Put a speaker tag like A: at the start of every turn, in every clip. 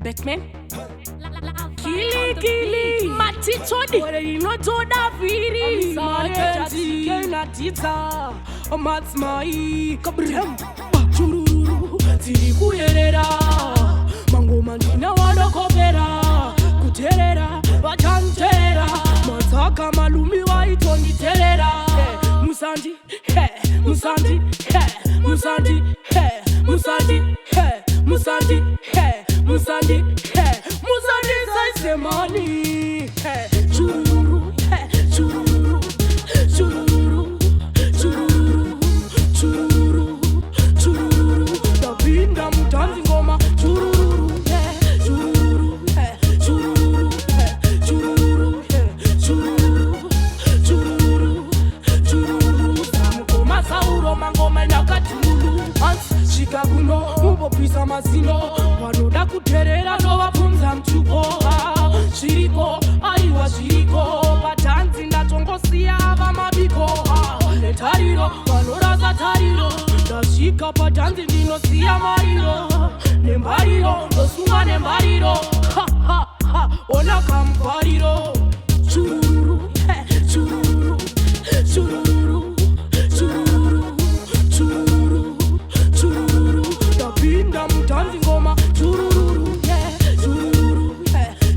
A: Batman Kili Matitodi Inotoda Viri Matenzi Kenatiza Madzimai Churururu Tiri kuyerera Mangoma ndina wadokopera Kuterera Vachanterera Mataka malumi waitonditerera Musandi Musandi Musandi Musandi Musandi Musandi Musandi says money Churururu Churururu Churururu Churururu Churururu Churururu Tabinda mutanzi ngoma Churururu Churururu Churururu Churururu Churururu Churururu Churururu Samukoma sauro mangoma nakatulu Shikaguno Mubopisa mazino Wanoda kuterera Novapunza mchuko Shiriko Aiwa shiriko Patanzi ndatongosia Vamabiko Netariro Wanoraza tariro Dashika patanzi ndinosia mariro Nembariro Ndosunga nembariro Ona kampariro Churururu Churururu Churururu Churururu Churururu Churururu Tabinda mutanzi ngoma Churururu Churururu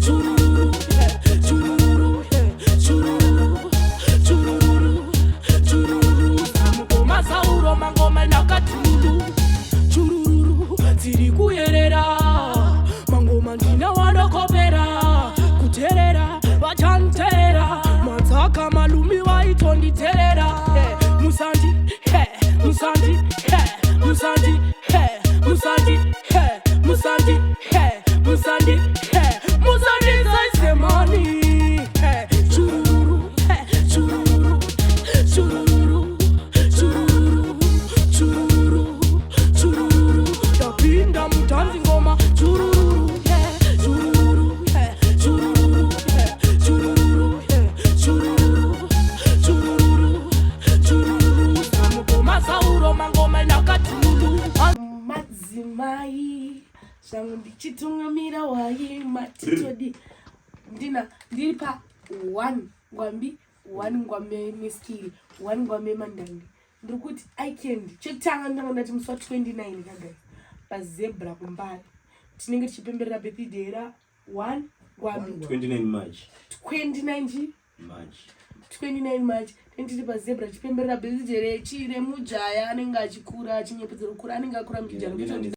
A: Churururu Churururu Churururu Churururu Churururu Samukoma sauro mangoma nakatulu Churururu Tiri kuyerera Mangoma ndina wadokopera Kuterera Vachanterera Mataka malumi waitonditerera Musandi Musandi Musandi Musandi Musandi Musandi Musandi says money Churururu Churururu Churururu Churururu Churururu Churururu Tabinda mutanzi ngoma Churururu Churururu Churururu Churururu Churururu Churururu Churururu Samukoma sauro mangoma nakatulu Madzimai Shangu ndichitungamira wayi matitodi ndiri pa 1ngwambi miskiri 1ngwambi mandandi ndiri kuti icandy chekutanga ndangati musi wa 29 kagai pazebra kumbari tinenge tichipemberera birthday ra 1ngwambi
B: 29 March
A: 29 March tiri pazebra tichipemberera birthday rechire mujaya anenge achikura achinyepedzera kukura anenge akura mujaya